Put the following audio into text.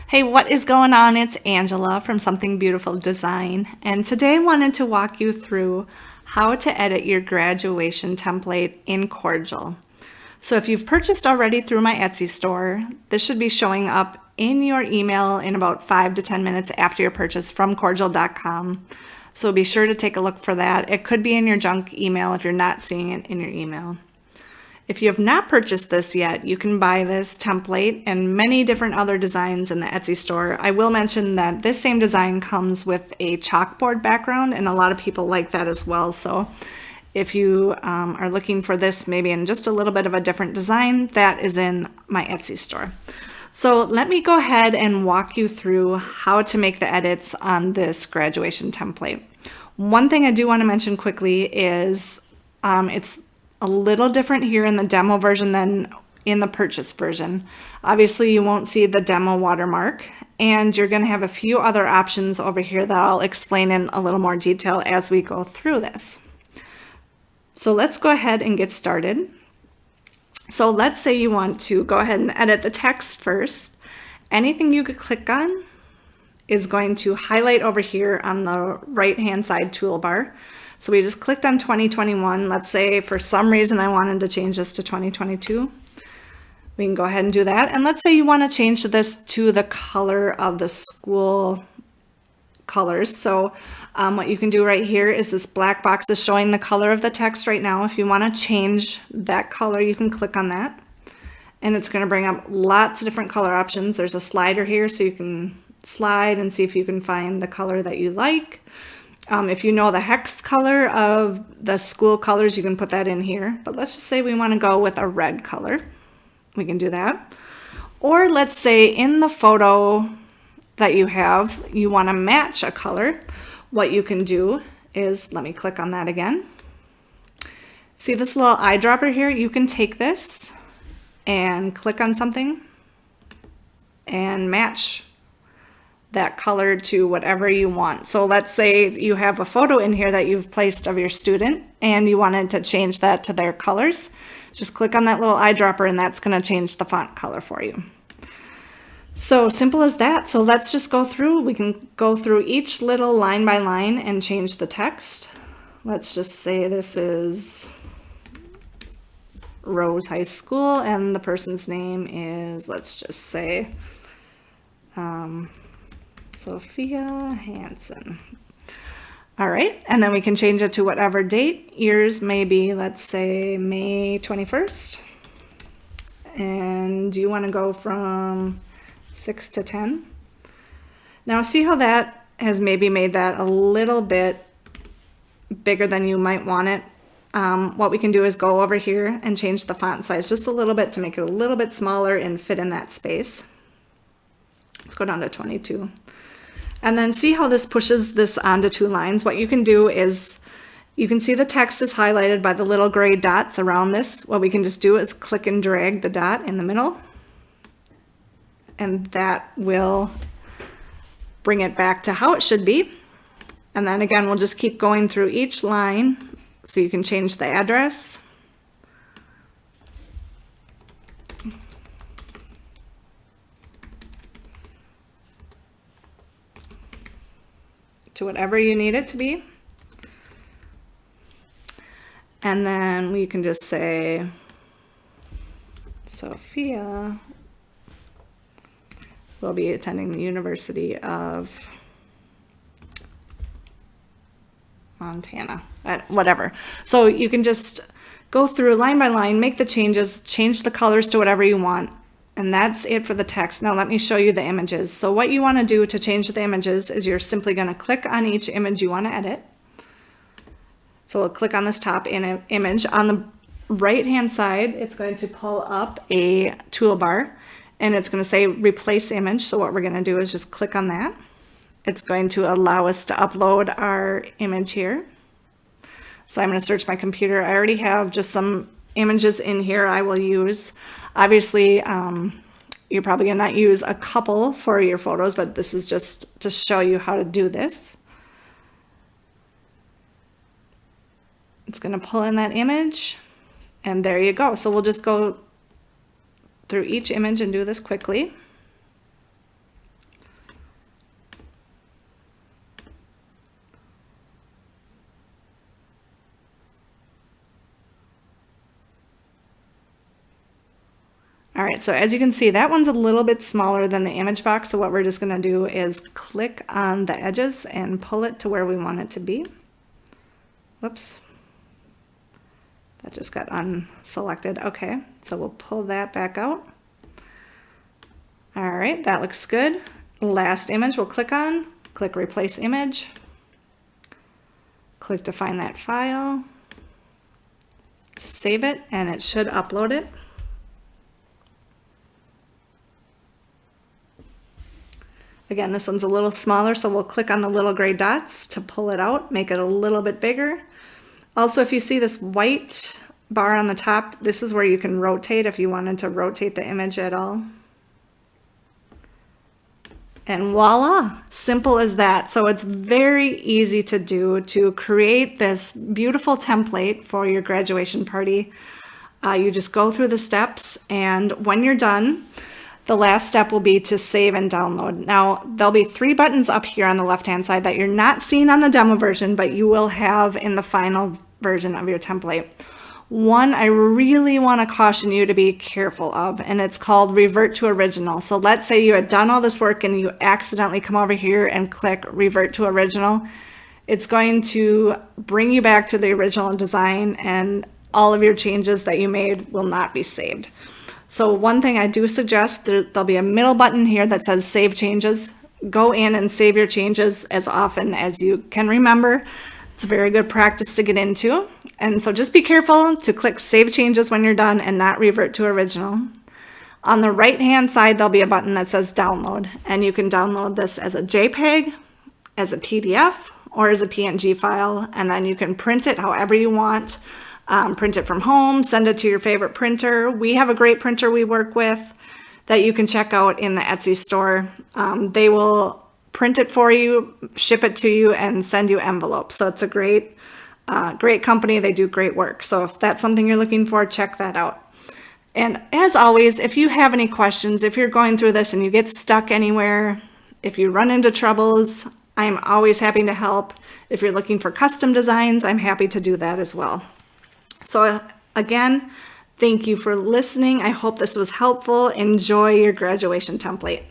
Hey, what is going on? It's Angela from Something Beautiful Design, and today I wanted to walk you through how to edit your graduation template in Corjl. So if you've purchased already through my Etsy store, this should be showing up in your email in about 5 to 10 minutes after your purchase from corjl.com. So be sure to take a look for that. It could be in your junk email if you're not seeing it in your email. If you have not purchased this yet, you can buy this template and many different other designs in the Etsy store. I will mention that this same design comes with a chalkboard background, and a lot of people like that as well. So if you are looking for this maybe in just a little bit of a different design, that is in my Etsy store. So let me go ahead and walk you through how to make the edits on this graduation template. One thing I do want to mention quickly is it's a little different here in the demo version than in the purchase version. Obviously, you won't see the demo watermark, and you're going to have a few other options over here that I'll explain in a little more detail as we go through this. So let's go ahead and get started. So let's say you want to go ahead and edit the text first. Anything you could click on is going to highlight over here on the right-hand side toolbar. So we just clicked on 2021. Let's say for some reason I wanted to change this to 2022. We can go ahead and do that. And let's say you want to change this to the color of the school colors. So what you can do right here is this black box is showing the color of the text right now. If you want to change that color, you can click on that. And it's going to bring up lots of different color options. There's a slider here so you can slide and see if you can find the color that you like. If you know the hex color of the school colors, you can put that in here. But let's just say we want to go with a red color. We can do that. Or let's say in the photo that you have, you want to match a color. What you can do is, let me click on that again. See this little eyedropper here? You can take this and click on something and match that color to whatever you want. So let's say you have a photo in here that you've placed of your student and you wanted to change that to their colors. Just click on that little eyedropper and that's going to change the font color for you. So simple as that. So let's just go through. We can go through each little line by line and change the text. Let's just say this is Rose High School and the person's name is, let's just say, Sophia Hansen. All right, and then we can change it to whatever date. Yours may be, let's say, May 21st. And you want to go from 6 to 10. Now see how that has maybe made that a little bit bigger than you might want it. What we can do is go over here and change the font size just a little bit to make it a little bit smaller and fit in that space. Let's go down to 22. And then see how this pushes this onto two lines. What you can do is, you can see the text is highlighted by the little gray dots around this. What we can just do is click and drag the dot in the middle. And that will bring it back to how it should be. And then again, we'll just keep going through each line. So you can change the address. To whatever you need it to be. And then we can just say, Sophia will be attending the University of Montana, whatever. So you can just go through line by line, make the changes, change the colors to whatever you want. And that's it for the text. Now let me show you the images. So what you want to do to change the images is you're simply going to click on each image you want to edit. So we'll click on this top image. On the right-hand side, it's going to pull up a toolbar and it's going to say replace image. So what we're going to do is just click on that. It's going to allow us to upload our image here. So I'm going to search my computer. I already have just some images in here I will use. Obviously, you're probably going to not use a couple for your photos, but this is just to show you how to do this. It's going to pull in that image, and there you go. So we'll just go through each image and do this quickly. right, so as you can see, that one's a little bit smaller than the image box. So what we're just going to do is click on the edges and pull it to where we want it to be. Whoops. That just got unselected. Okay, so we'll pull that back out. All right, that looks good. Last image we'll click on, click replace image. Click to find that file. Save it, and it should upload it. Again, this one's a little smaller, so we'll click on the little gray dots to pull it out, make it a little bit bigger. Also, if you see this white bar on the top, this is where you can rotate if you wanted to rotate the image at all. And voila, simple as that. So it's very easy to do to create this beautiful template for your graduation party. You just go through the steps, and when you're done, the last step will be to save and download. Now, there'll be 3 buttons up here on the left-hand side that you're not seeing on the demo version, but you will have in the final version of your template. One I really want to caution you to be careful of, and it's called Revert to Original. So let's say you had done all this work and you accidentally come over here and click Revert to Original. It's going to bring you back to the original design, and all of your changes that you made will not be saved. So one thing I do suggest, there'll be a middle button here that says Save Changes. Go in and save your changes as often as you can remember. It's a very good practice to get into. And so just be careful to click Save Changes when you're done and not Revert to Original. On the right-hand side, there'll be a button that says Download, and you can download this as a JPEG, as a PDF, or as a PNG file, and then you can print it however you want. Print it from home, send it to your favorite printer. We have a great printer we work with that you can check out in the Etsy store. They will print it for you, ship it to you, and send you envelopes. So it's a great company. They do great work. So if that's something you're looking for, check that out. And as always, if you have any questions, if you're going through this and you get stuck anywhere, if you run into troubles, I'm always happy to help. If you're looking for custom designs, I'm happy to do that as well. So again, thank you for listening. I hope this was helpful. Enjoy your graduation template.